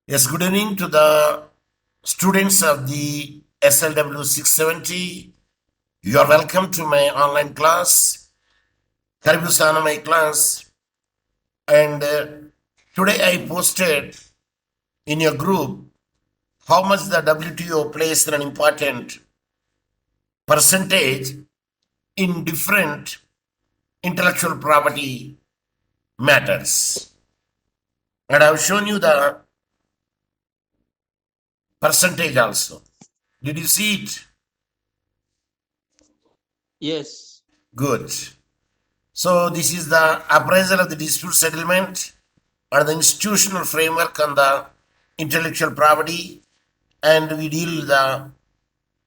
Yes, good evening to the students of the SLW670. You are welcome to my online class. Karibu sana my class. And today I posted in your group how much the WTO plays an important percentage in different intellectual property matters. And I have shown you the percentage also. Did you see it? Yes. Good. So this is the appraisal of the dispute settlement or the institutional framework on the intellectual property, and we deal with the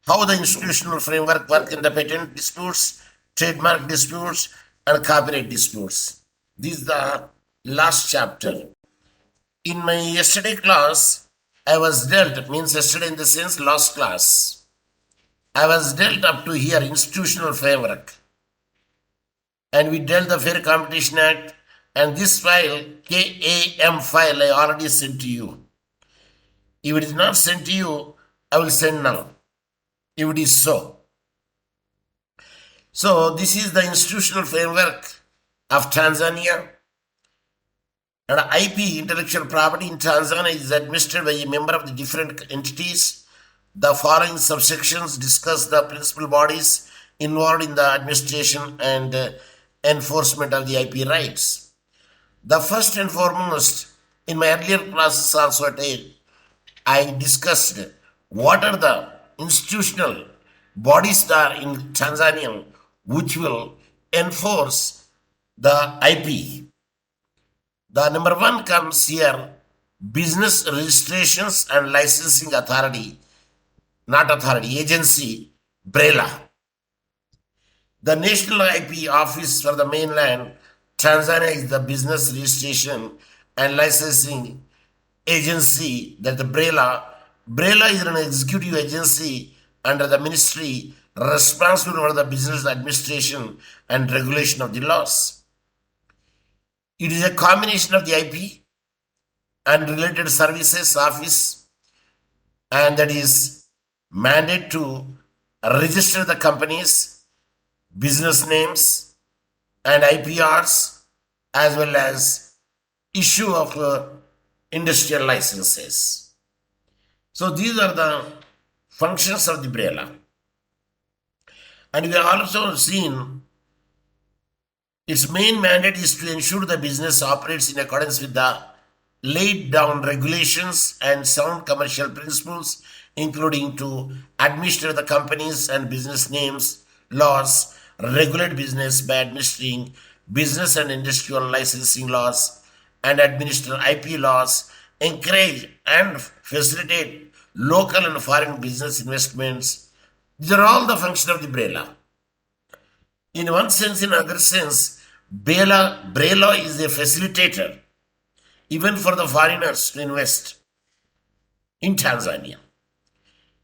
how the institutional framework work in the patent disputes, trademark disputes, and copyright disputes. This is the last chapter. In my yesterday class, I was dealt, means yesterday in the sense last class, I was dealt up to here institutional framework. And we dealt the Fair Competition Act, and this file, KAM file, I already sent to you. If it is not sent to you, I will send now, if it is so. So this is the institutional framework of Tanzania. And IP, intellectual property in Tanzania, is administered by a member of the different entities. The following subsections discuss the principal bodies involved in the administration and enforcement of the IP rights. The first and foremost, in my earlier classes also I discussed what are the institutional bodies that are in Tanzania which will enforce the IP. The number one comes here, Business Registrations and Licensing Authority, not authority, agency, BRELA. The National IP Office for the mainland, Tanzania, is the Business Registration and Licensing Agency, that the BRELA. BRELA is an executive agency under the ministry responsible for the business administration and regulation of the laws. It is a combination of the IP and related services office, and that is mandate to register the companies, business names, and IPRs, as well as issue of industrial licenses. So these are the functions of the BRELA. And we have also seen its main mandate is to ensure the business operates in accordance with the laid down regulations and sound commercial principles, including to administer the companies and business names, laws, regulate business by administering business and industrial licensing laws, and administer IP laws, encourage and facilitate local and foreign business investments. These are all the functions of the BRELA. In one sense, in another sense, BRELA is a facilitator even for the foreigners to invest in Tanzania.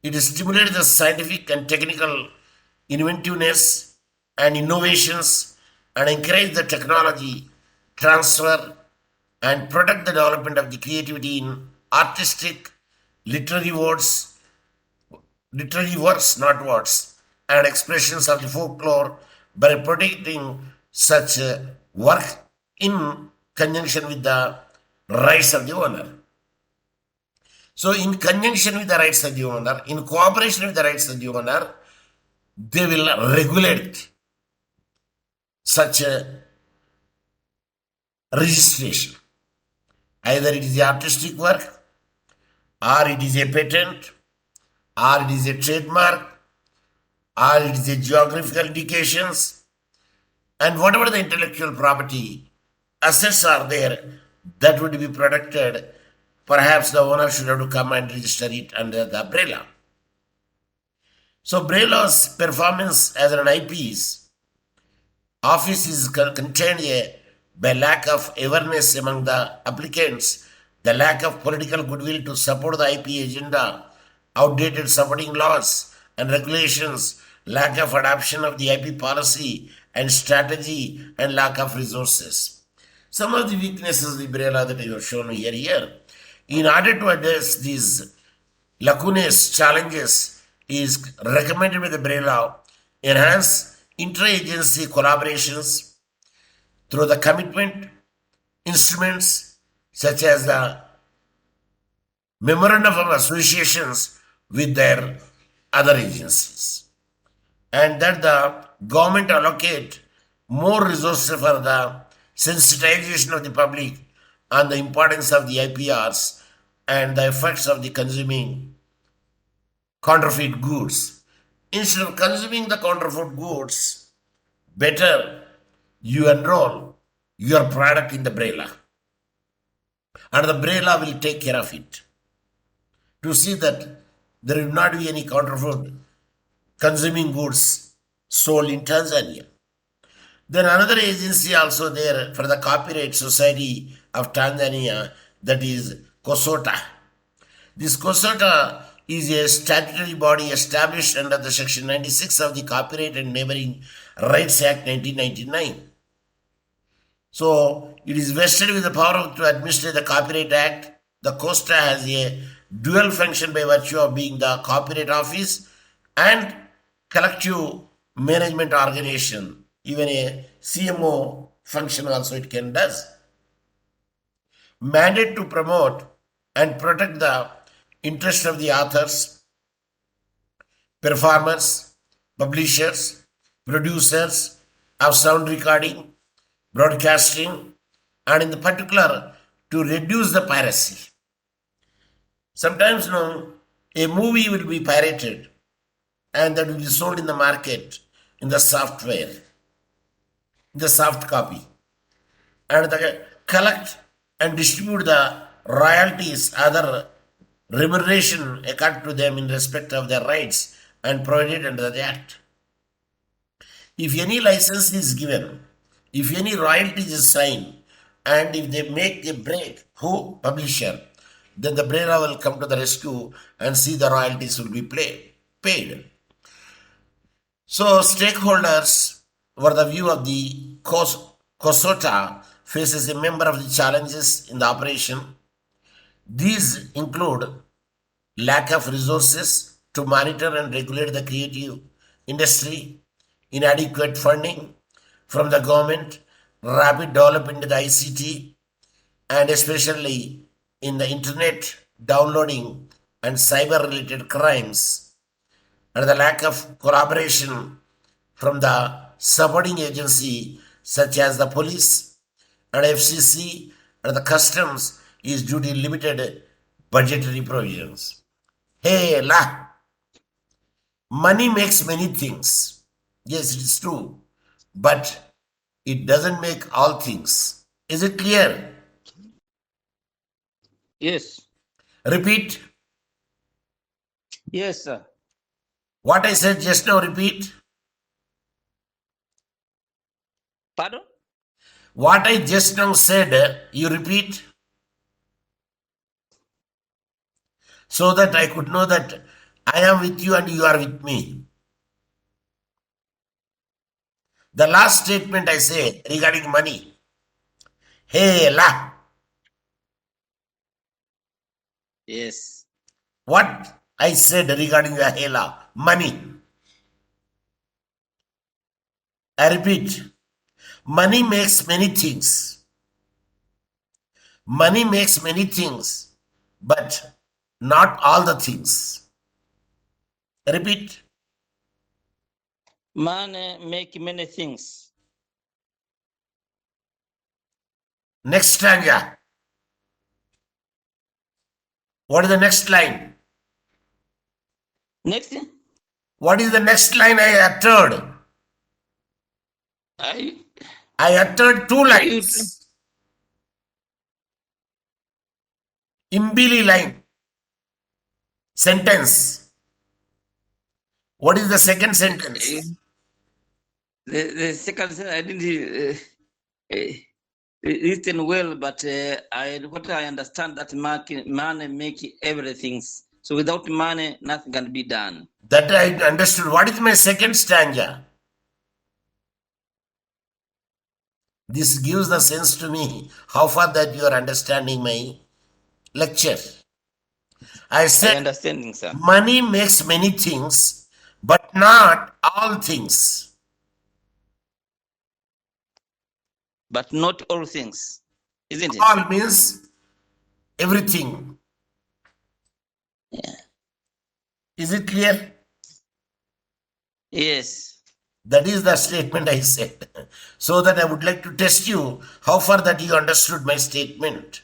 It stimulates the scientific and technical inventiveness and innovations and encourage the technology transfer and protect the development of the creativity in artistic, literary works, not words, and expressions of the folklore by protecting such work in conjunction with the rights of the owner. So, in conjunction with the rights of the owner, in cooperation with the rights of the owner, they will regulate such a registration. Either it is the artistic work, or it is a patent, or it is a trademark, or it is a geographical indications, and whatever the intellectual property assets are there that would be protected, perhaps the owner should have to come and register it under the BRELA. So BRELA's performance as an IP's office is contained by lack of awareness among the applicants, the lack of political goodwill to support the IP agenda, outdated supporting laws and regulations, lack of adoption of the IP policy and strategy, and lack of resources. Some of the weaknesses of the BRELA that I have shown here. In order to address these lacunae challenges, is recommended by the Braille law enhance interagency collaborations through the commitment instruments such as the memorandum of associations with their other agencies, and that the government allocate more resources for the sensitization of the public on the importance of the IPRs and the effects of the consuming counterfeit goods. Instead of consuming the counterfeit goods, better you enroll your product in the BRELA, and the BRELA will take care of it to see that there will not be any counterfeit consuming goods sold in Tanzania. Then another agency also there for the Copyright Society of Tanzania, that is COSOTA. This COSOTA is a statutory body established under the Section 96 of the Copyright and Neighboring Rights Act 1999. So it is vested with the power to administer the Copyright Act. The COSTA has a dual function by virtue of being the Copyright Office and collective management organization. Even a CMO function also it can does. Mandate to promote and protect the interest of the authors, performers, publishers, producers of sound recording, broadcasting, and in the particular to reduce the piracy. Sometimes a movie will be pirated and that will be sold in the market in the software, the soft copy, and they collect and distribute the royalties, other remuneration according to them in respect of their rights and provided under the Act. If any license is given, if any royalties is signed, and if they make a break, who? Publisher, then the BRELA will come to the rescue and see the royalties will be paid. So stakeholders were the view of the COSOTA faces a number of the challenges in the operation. These include lack of resources to monitor and regulate the creative industry, inadequate funding from the government, rapid development in the ICT, and especially in the internet downloading and cyber-related crimes, and the lack of collaboration from the supporting agency such as the police and FCC and the customs is due to limited budgetary provisions. Hey, la! Money makes many things. Yes, it is true. But it doesn't make all things. Is it clear? Yes. Repeat. Yes, sir. What I said just now, repeat. Pardon? What I just now said, you repeat. So that I could know that I am with you and you are with me. The last statement I say regarding money. Hey, la. Yes. What I said regarding the hela, money. I repeat, money makes many things. Money makes many things, but not all the things. Repeat. Money make many things. Next stanza. What is the next line? Next, What is the next line I uttered? I uttered two lines. Imbili line. Sentence. What is the second sentence? The second sentence I didn't listen well, but what I understand that money make everything. So without money, nothing can be done. That I understood. What is my second stanza? This gives the sense to me how far that you are understanding my lecture. I I said understanding, sir. money makes many things, but not all things. But not all things, isn't it? All means everything. Yeah. Is it clear? Yes. That is the statement I said. So that I would like to test you how far that you understood my statement.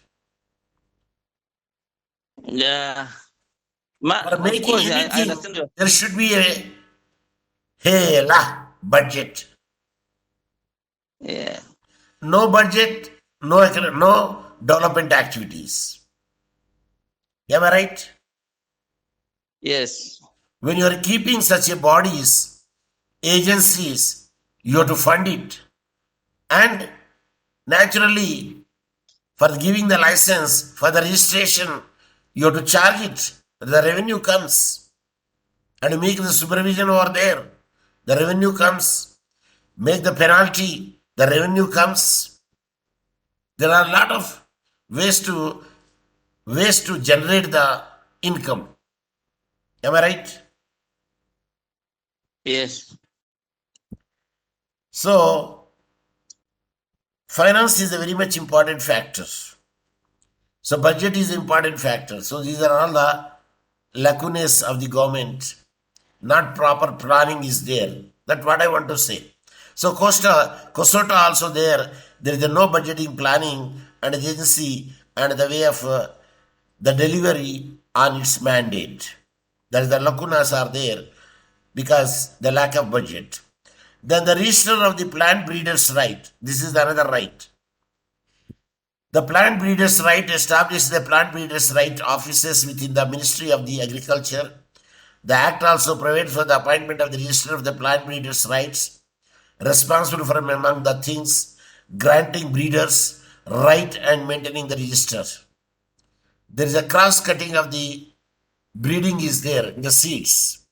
Yeah. For Of making course, I anything, understand you. there should be a budget. Yeah. No budget, no development activities. Am I right? Yes. When you are keeping such a bodies, agencies, you have to fund it. And naturally, for giving the license, for the registration, you have to charge it. The revenue comes. And you make the supervision over there. The revenue comes. Make the penalty. The revenue comes. There are a lot of ways to generate the income. Am I right? Yes. So, finance is a very much important factor. So, budget is an important factor. So, these are all the lacunas of the government. Not proper planning is there. That's what I want to say. So, Kosota also there. There is no budgeting planning and agency and the way of the delivery on its mandate. That is the lacunas are there because the lack of budget. Then the register of the plant breeders' right. This is another right. The plant breeders' right establishes the plant breeders' right offices within the Ministry of the Agriculture. The Act also provides for the appointment of the register of the plant breeders' rights, responsible for among the things granting breeders right and maintaining the register. There is a cross-cutting of the breeding is there in the seeds.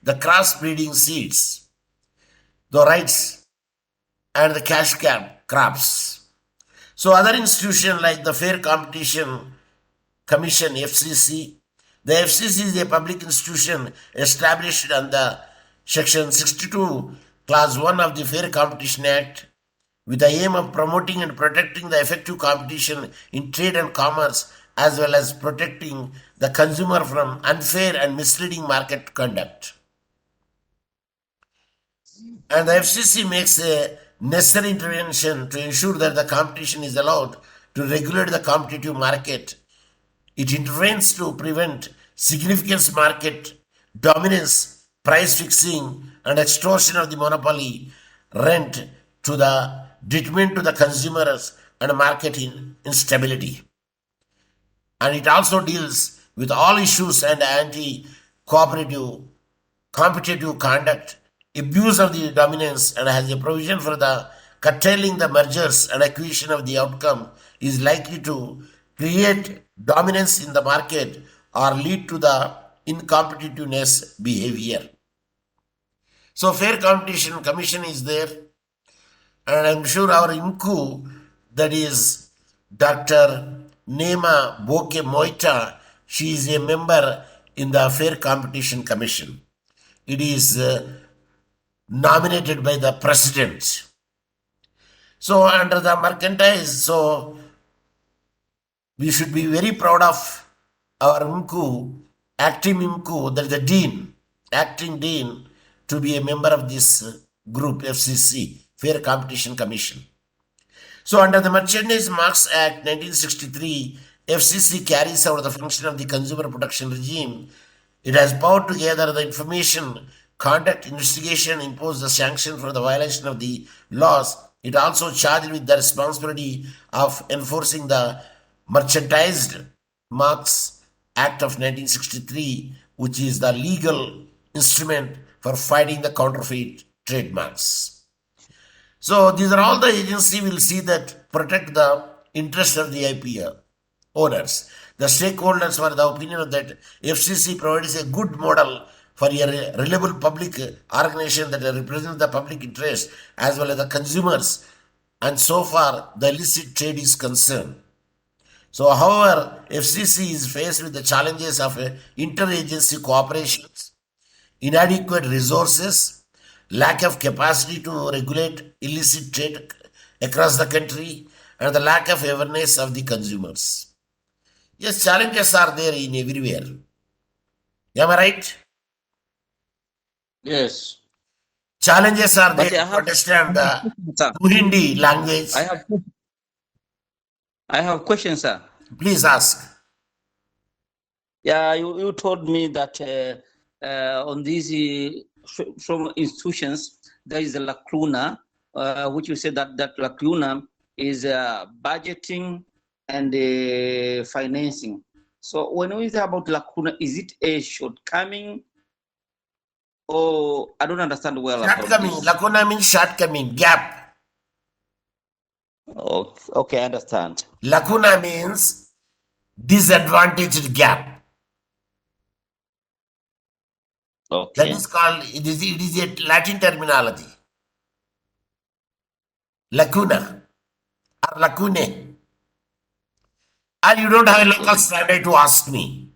The cross-breeding seeds, the rights and the cash crops. So other institutions like the Fair Competition Commission, FCC, the FCC is a public institution established under Section 62, Clause 1 of the Fair Competition Act with the aim of promoting and protecting the effective competition in trade and commerce as well as protecting the consumer from unfair and misleading market conduct. And the FCC makes a necessary intervention to ensure that the competition is allowed to regulate the competitive market. It intervenes to prevent significant market dominance, price fixing, and extortion of the monopoly rent to the detriment to the consumers and market instability. And it also deals with all issues and anti-cooperative competitive conduct, abuse of the dominance, and has a provision for the curtailing the mergers and acquisition of the outcome is likely to create dominance in the market or lead to the incompetitiveness behavior. So Fair Competition Commission is there, and I'm sure our IMCU, that is Dr. Nema Boke Moita, she is a member in the Fair Competition Commission. It is nominated by the president. So under the mercantile, so we should be very proud of our IMCU, acting IMCU, that is the dean, acting dean, to be a member of this group, FCC, Fair Competition Commission. So under the Merchandise Marks Act 1963, FCC carries out the function of the consumer protection regime. It has power to gather the information, conduct investigation, impose the sanction for the violation of the laws. It also charged with the responsibility of enforcing the Merchandised Marks Act of 1963, which is the legal instrument for fighting the counterfeit trademarks. So these are all the agency will see that protect the interest of the IPO owners. The stakeholders were the opinion that FCC provides a good model for a reliable public organization that represents the public interest as well as the consumers, and so far the illicit trade is concerned. So, however, FCC is faced with the challenges of interagency cooperation, inadequate resources, lack of capacity to regulate illicit trade across the country, and the lack of awareness of the consumers. Yes, challenges are there in everywhere. Am I right? Yes. Challenges are there But I to have, understand the sir. Hindi language. I have, I have questions, sir. Please ask. Yeah, you told me that on these from institutions there is a lacuna, which you said that lacuna is budgeting and financing. So when we say about lacuna, is it a shortcoming, or I don't understand well about Shortcoming. this? Lacuna means shortcoming, gap. Oh, okay, I understand. Lacuna means disadvantaged gap. That Okay. is called, it is a Latin terminology. Lacuna or lacune. And you don't have a local Okay. standard to ask me.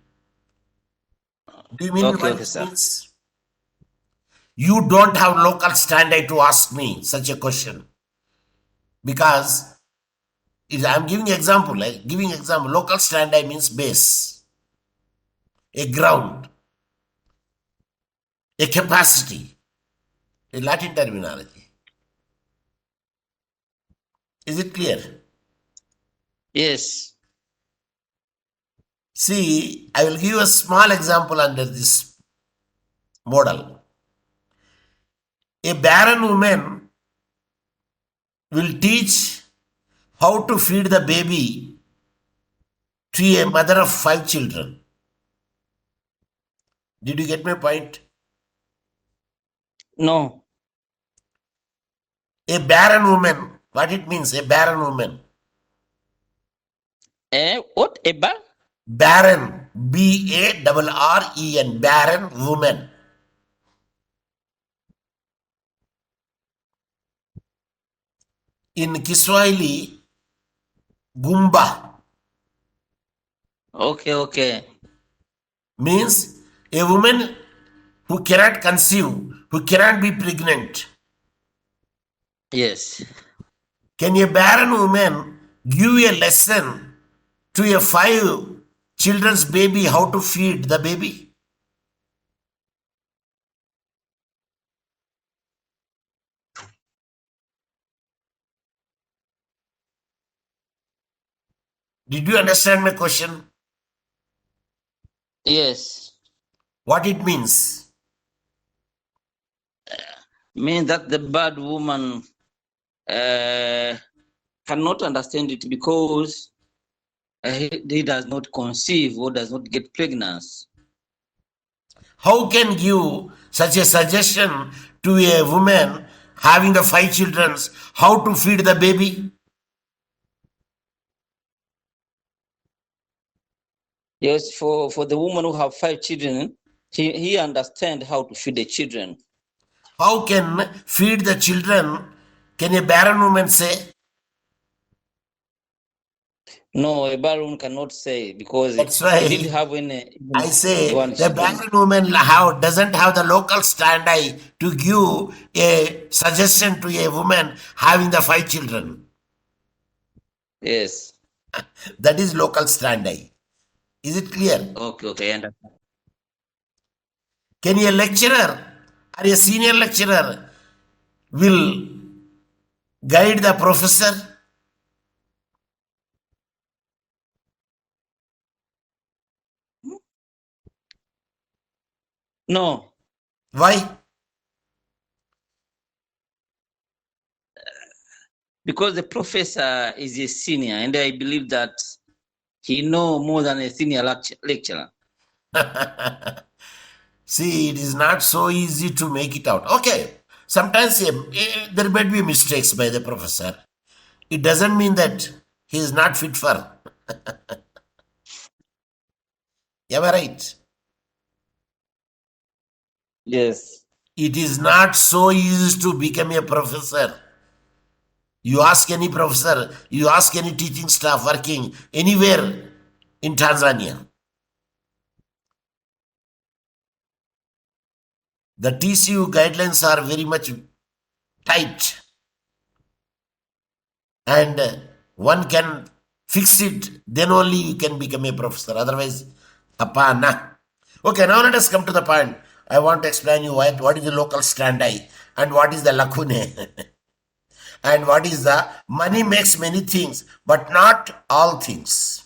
Do you mean Okay, what okay, it sir. means? You don't have local standard to ask me such a question. Because I'm giving example, like giving example. Local standard means base, a ground, a capacity, a Latin terminology. Is it clear? Yes. See, I will give a small example under this model. A barren woman will teach how to feed the baby to a mother of 5 children. Did you get my point? No. A barren woman, what it means, a barren woman. What about? Barren, Barren, barren woman. In Kiswahili, Gumba Okay, okay. means a woman who cannot conceive, who cannot be pregnant. Yes. Can a barren woman give a lesson to a 5 children's baby how to feed the baby? Did you understand my question? Yes. What it means? Means that the bad woman cannot understand it because he does not conceive or does not get pregnant. How can give such a suggestion to a woman having the 5 children how to feed the baby? Yes, for the woman who have 5 children, he understand how to feed the children. How can feed the children? Can a barren woman say? No, a bad woman cannot say because That's he didn't why have any I even say one the children. barren woman doesn't have the local standard to give a suggestion to a woman having the 5 children. Yes. That is local standard. Is it clear? Okay, okay, I understand. Can a lecturer or a senior lecturer will guide the professor? No, Why? because the professor is a senior, and I believe that he know more than a senior lecturer. See, it is not so easy to make it out. Okay, sometimes there might be mistakes by the professor. It doesn't mean that he is not fit for. Am I right? Yes. It is not so easy to become a professor. You ask any professor, you ask any teaching staff working anywhere in Tanzania. The TCU guidelines are very much tight, and one can fix it, then only you can become a professor. Otherwise, apana. Okay, now let us come to the point. I want to explain you what is the local standi and what is the lacune and what is the money makes many things, but not all things.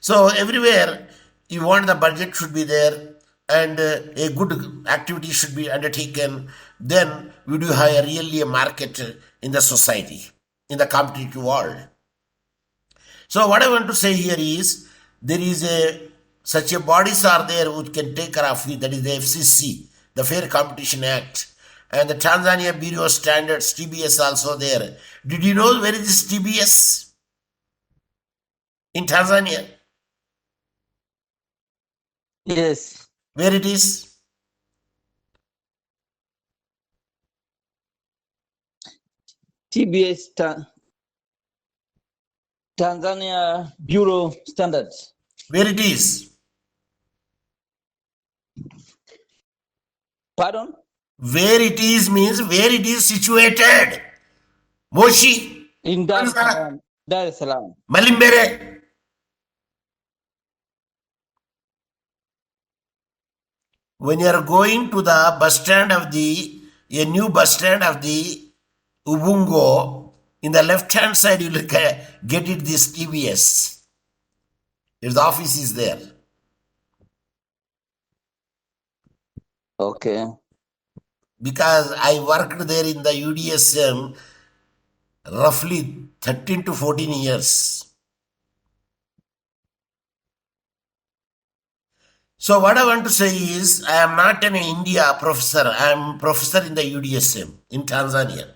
So everywhere you want the budget should be there and a good activity should be undertaken. Then we do have really a market in the society, in the competitive world. So what I want to say here is there is a such a bodies are there which can take care of it. That is the FCC, the Fair Competition Act, and the Tanzania Bureau of Standards (TBS) also there. Did you know where is this TBS in Tanzania? Yes. Where it is? TBS, Tanzania Bureau Standards. Where it is? Pardon? Where it is means where it is situated. Moshi, In Dar es Salaam. Dar es Salaam. Malimbere. When you are going to the bus stand of a new bus stand of the Ubungo, in the left hand side you will get it this TBS. Its office is there. Okay. Because I worked there in the UDSM roughly 13 to 14 years. So what I want to say is I am not an India professor. I am professor in the UDSM in Tanzania.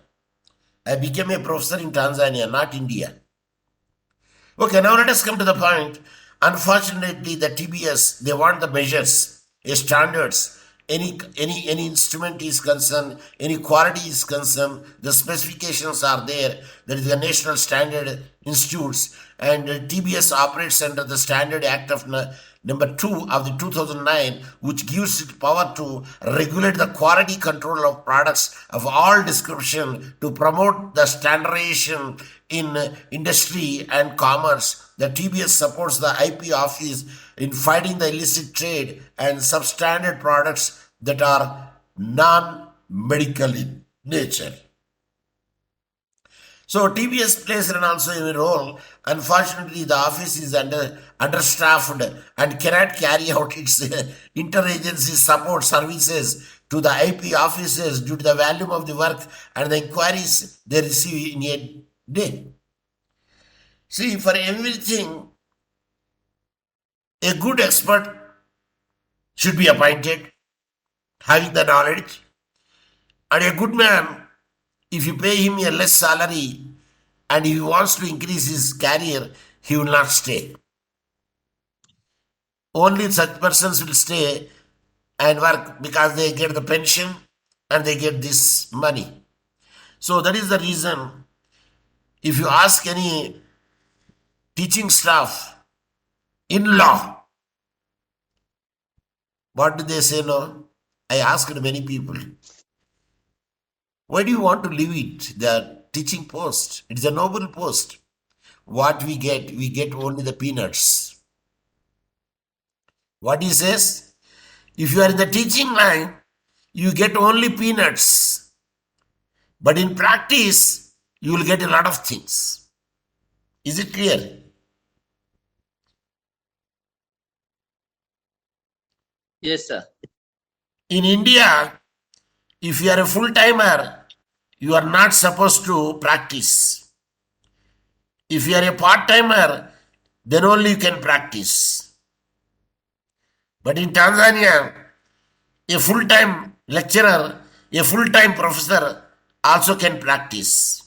I became a professor in Tanzania, not India. Okay, now let us come to the point. Unfortunately, the TBS, they want the measures, standards. Any instrument is concerned, any quality is concerned, the specifications are there. There is the National Standard Institutes, and TBS operates under the Standard Act of number 2 of the 2009, which gives it power to regulate the quality control of products of all description to promote the standardization in industry and commerce. The TBS supports the IP office in fighting the illicit trade and substandard products that are non-medical in nature. So TBS plays also a role. Unfortunately, the office is understaffed and cannot carry out its interagency support services to the IP offices due to the volume of the work and the inquiries they receive in a day. See, for everything, a good expert should be appointed, having the knowledge, and a good man, if you pay him a less salary and if he wants to increase his career, he will not stay. Only such persons will stay and work because they get the pension and they get this money. So that is the reason. If you ask any teaching staff in law, what do they say? No, I asked many people, why do you want to leave it? The teaching post. It's a noble post. What we get only the peanuts. What he says? If you are in the teaching line, you get only peanuts. But in practice, you will get a lot of things. Is it clear? Yes, sir. In India, if you are a full-timer, you are not supposed to practice. If you are a part-timer, then only you can practice. But in Tanzania, a full-time lecturer, a full-time professor also can practice.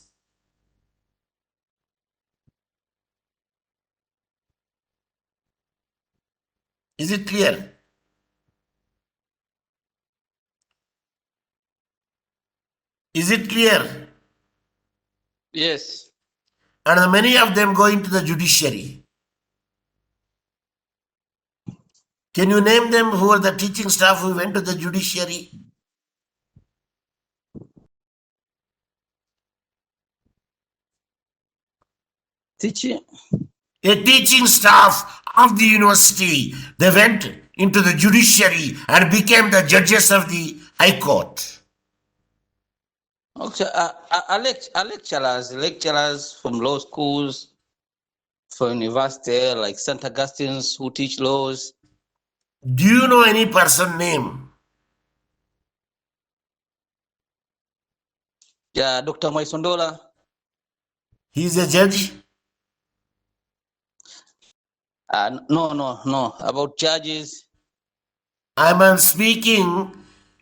Is it clear? Is it clear? Yes. And many of them going to the judiciary. Can you name them who are the teaching staff who went to the judiciary? Teaching. A teaching staff of the university, they went into the judiciary and became the judges of the High Court. Okay. Lecturers from law schools, from university, like St. Augustine's, who teach laws. Do you know any person name? Yeah, Dr. Maisondola. He is a judge. No. About judges. I'm speaking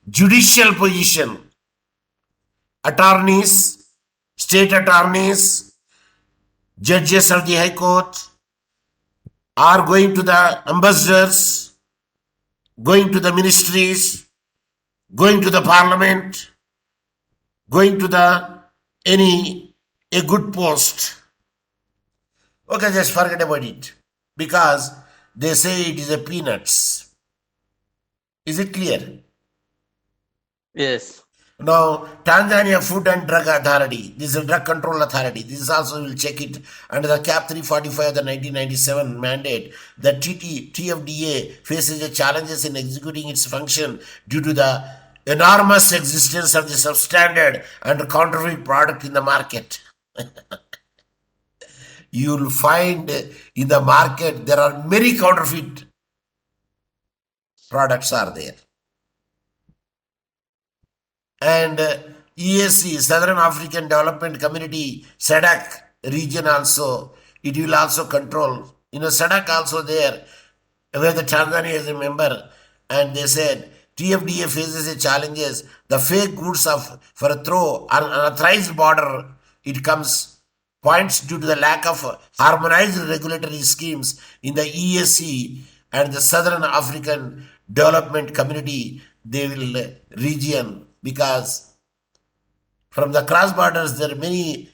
judicial position. Attorneys, state attorneys, judges of the High Court are going to the ambassadors, going to the ministries, going to the parliament, going to the a good post. Okay, just forget about it. Because they say it is a peanuts. Is it clear? Yes. Now, Tanzania Food and Drug Authority, this is a drug control authority. This also will check it under the Cap 345 of the 1997 mandate. The TFDA faces the challenges in executing its function due to the enormous existence of the substandard and counterfeit product in the market. You will find in the market there are many counterfeit products are there. And EAC, Southern African Development Community, SADC region also, it will also control. SADC also there, where the Tanzania is a member, and they said TFDA faces the challenges. The fake goods for a throw unauthorized border, it comes points due to the lack of harmonized regulatory schemes in the EAC and the Southern African Development Community, they will region, because from the cross borders there are many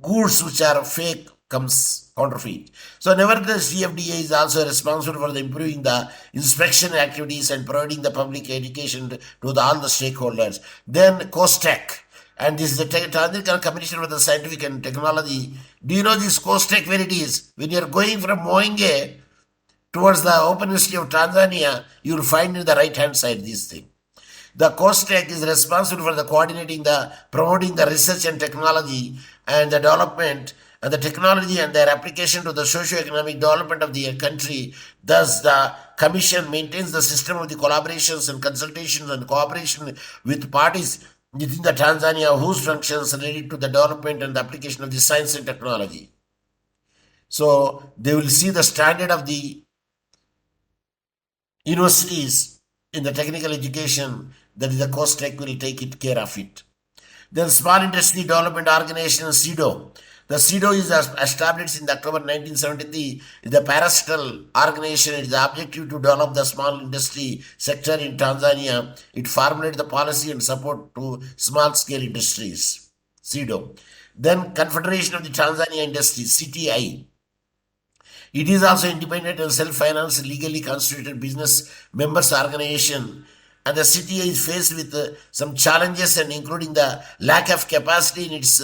goods which are fake comes counterfeit. So nevertheless, TFDA is also responsible for improving the inspection activities and providing the public education to all the stakeholders. Then COSTECH, and this is the Tanzania Commission for the Scientific and Technology. Do you know this COSTECH where it is? When you are going from Moinge towards the Open University of Tanzania, you will find in the right hand side this thing. The COSTECH is responsible for the coordinating, promoting the research and technology and the development and the technology and their application to the socio-economic development of the country. Thus, the Commission maintains the system of the collaborations and consultations and cooperation with parties within the Tanzania whose functions related to the development and the application of the science and technology. So, they will see the standard of the universities in the technical education, that is the COSTECH will take it care of it. Then Small Industry Development Organization, SIDO. The SIDO is established in October 1973. The parastatal organization. It is the objective to develop the small industry sector in Tanzania. It formulates the policy and support to small scale industries. SIDO. Then Confederation of the Tanzania Industry, CTI. It is also independent and self-financed, legally constituted business members organization. And the city is faced with some challenges, and including the lack of capacity in its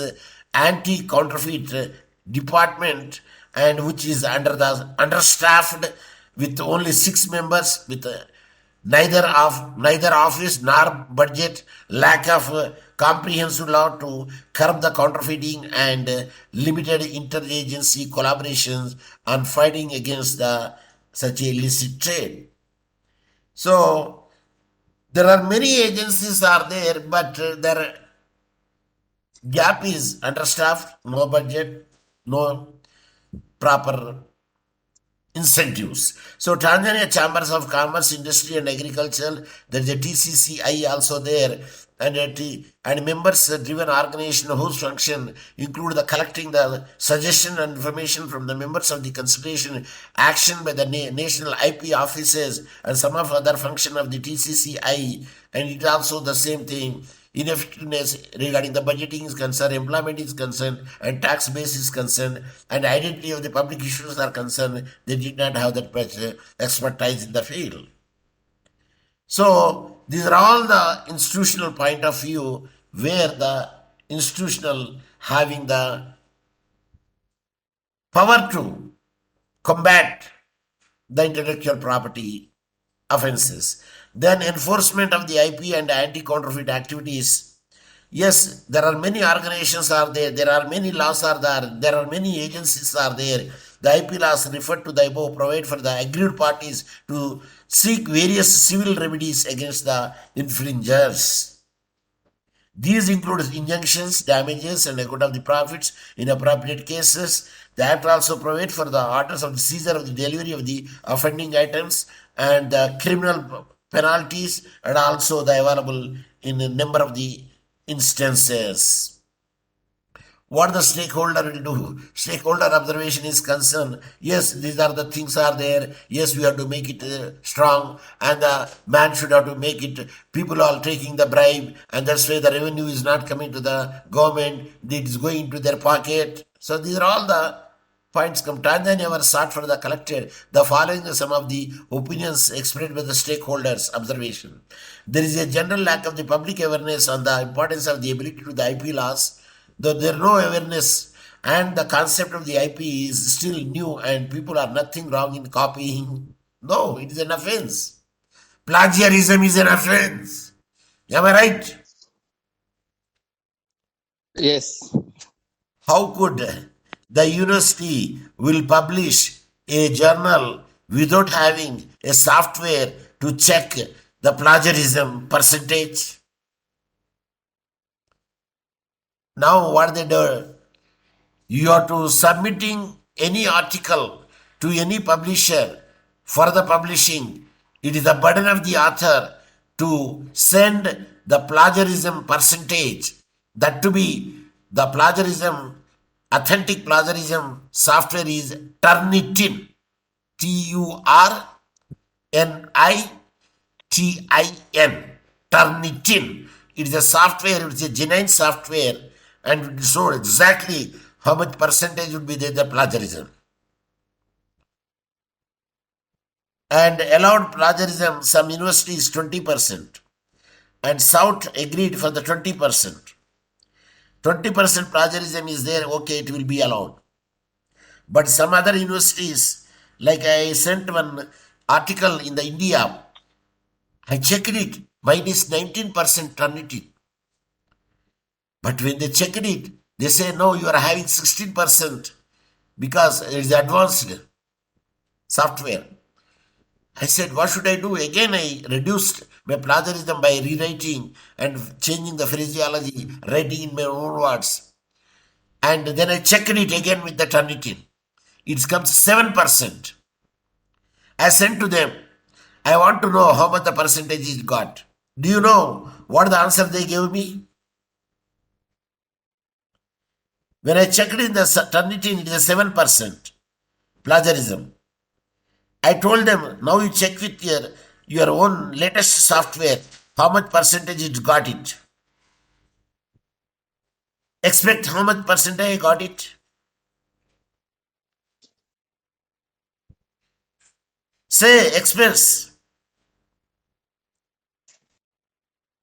anti-counterfeit department, and which is understaffed with only 6 members, with neither office nor budget, lack of comprehensive law to curb the counterfeiting, and limited interagency collaborations on fighting against such illicit trade. So there are many agencies are there, but their gap is understaffed, no budget, no proper incentives. So Tanzania Chambers of Commerce, Industry and Agriculture, there is a TCCI also there, and members-driven organization whose function include the collecting the suggestion and information from the members of the consultation, action by the national IP offices, and some of other function of the TCCI. And it also the same thing. ineffectiveness regarding the budgeting is concerned, employment is concerned, and tax base is concerned, and identity of the public issues are concerned, they did not have that much expertise in the field. So these are all the institutional point of view where the institutional having the power to combat the intellectual property offenses. Then enforcement of the IP and anti-counterfeit activities. Yes, there are many organizations are there are many laws are there are many agencies are there. The IP laws referred to the above provide for the aggrieved parties to seek various civil remedies against the infringers. These include injunctions, damages, and account of the profits in appropriate cases. The Act also provides for the orders of the seizure of the delivery of the offending items and the criminal penalties, and also the available in a number of the instances. What the stakeholder will do? Stakeholder observation is concerned. Yes, these are the things are there. Yes, we have to make it strong, and the man should have to make it. People are taking the bribe, and that's why the revenue is not coming to the government. It is going into their pocket. So these are all the points come. Tanzania were sought for the collected. The following are some of the opinions expressed by the stakeholders' observation. There is a general lack of the public awareness on the importance of the ability to the IP laws. Though there is no awareness, and the concept of the IP is still new, and people are nothing wrong in copying. No, it is an offense. Plagiarism is an offense. Am I right? Yes. How could the university will publish a journal without having a software to check the plagiarism percentage? Now what they do, you are to submitting any article to any publisher for the publishing. It is the burden of the author to send the plagiarism percentage, that to be the plagiarism, authentic plagiarism software is Turnitin, Turnitin, Turnitin. It is a software, it is a genuine software, and it showed exactly how much percentage would be there the plagiarism. And allowed plagiarism, some universities 20%, and South agreed for the 20%. 20% plagiarism is there, okay, it will be allowed. But some other universities, like I sent one article in the India, I checked it, mine is 19% Turnitin. But when they checked it, they say, no, you are having 16% because it is advanced software. I said, what should I do? Again, I reduced my plagiarism by rewriting and changing the phraseology, writing in my own words. And then I checked it again with the Turnitin. It comes 7%. I sent to them, I want to know how much the percentage is got. Do you know what the answer they gave me? When I checked in the Turnitin, it is 7% plagiarism. I told them, now you check with your own latest software, how much percentage it got it. Expect how much percentage I got it. Say, express.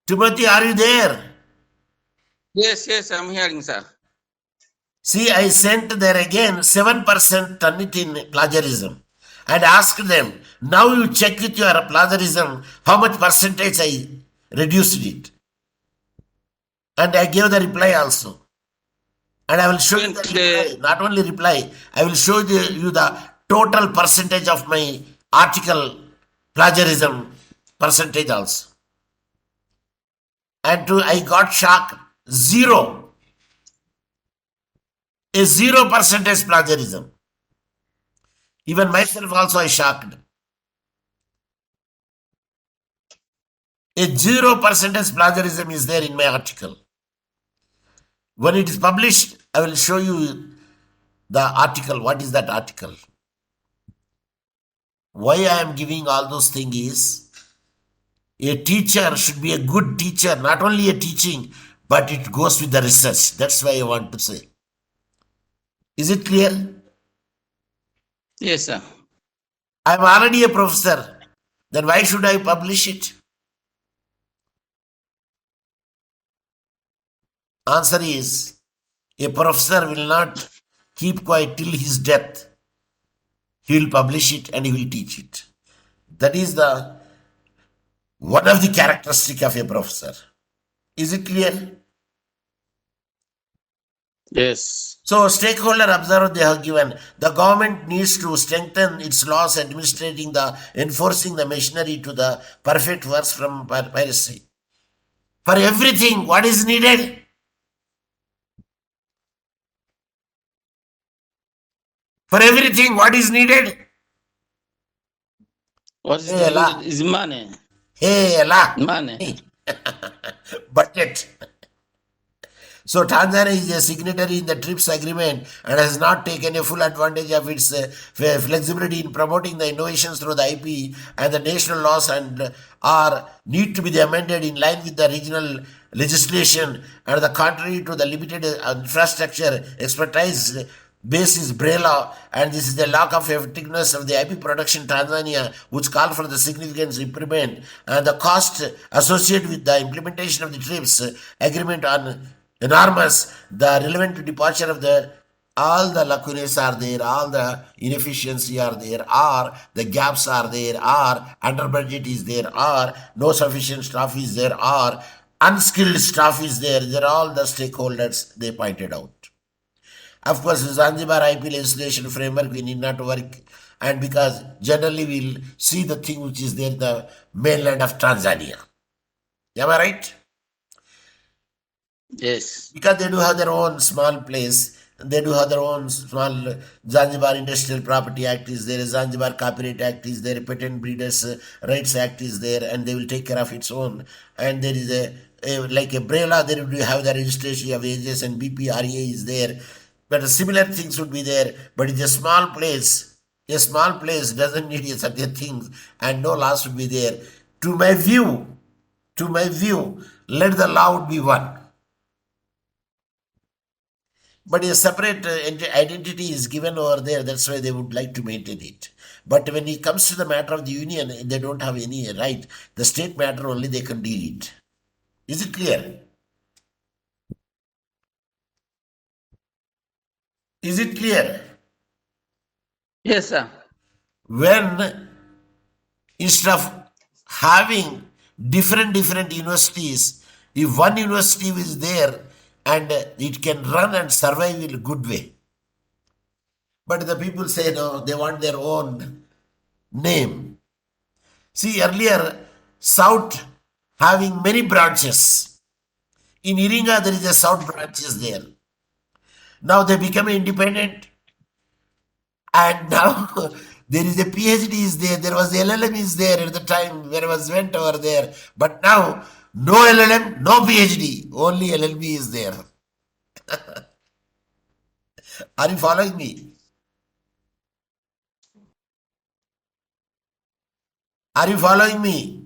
Timothy, are you there? Yes, I'm hearing, sir. See, I sent there again 7% Turnitin plagiarism and asked them, now you check with your plagiarism, how much percentage I reduced it. And I gave the reply also. And I will show you the reply, not only reply, I will show you the total percentage of my article plagiarism percentage also. And I got shocked, zero. A 0% plagiarism. Even myself also I shocked. A 0% plagiarism is there in my article. When it is published, I will show you the article. What is that article? Why I am giving all those things is, A teacher should be a good teacher, not only a teaching, but it goes with the research. That's why I want to say. Is it clear? Yes, sir. I'm already a professor. Then why should I publish it? Answer is a professor will not keep quiet till his death. He will publish it and he will teach it. That is the one of the characteristic of a professor. Is it clear? Yes. So stakeholder observer they have given the government needs to strengthen its laws administrating the enforcing the machinery to the perfect works from piracy. For everything, what is needed? For everything, what is needed? What is Hey needed Allah. is money. Hey Allah. Money. Budget. So Tanzania is a signatory in the TRIPS agreement and has not taken a full advantage of its flexibility in promoting the innovations through the IP and the national laws and are need to be amended in line with the regional legislation and the contrary to the limited infrastructure expertise basis BRELA, and this is the lack of effectiveness of the IP production in Tanzania, which call for the significant improvement and the cost associated with the implementation of the TRIPS agreement on enormous. The relevant departure of the all the lacunae are there, all the inefficiency are there, or the gaps are there, or under budget is there, or no sufficient staff is there, or unskilled staff is there. They're all the stakeholders they pointed out. Of course, Zanzibar IP legislation framework we need not work, and because generally we'll see the thing which is there, the mainland of Tanzania. Am I right? Yes. Because they do have their own small place, they do have their own small Zanzibar Industrial Property Act is there, Zanzibar Copyright Act is there, Patent Breeders Rights Act is there, and they will take care of its own. And there is like a BRELA, they will have the registration of ages, and BPRA is there. But similar things would be there, but it's a small place. A small place doesn't need such a thing, and no laws would be there. To my view, let the law be one. But a separate identity is given over there. That's why they would like to maintain it. But when it comes to the matter of the union, they don't have any right. The state matter only they can deal it. Is it clear? Is it clear? Yes, sir. When instead of having different universities, if one university is there and it can run and survive in a good way. But the people say no, they want their own name. See, earlier, South having many branches. In Iringa, there is a South branches there. Now they become independent, and now there is a PhD is there. There was LLM is there at the time when I was went over there. But now, no LLM, no PhD, only LLB is there. Are you following me? Are you following me?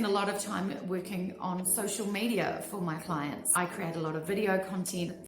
spend a lot of time working on social media for my clients. I create a lot of video content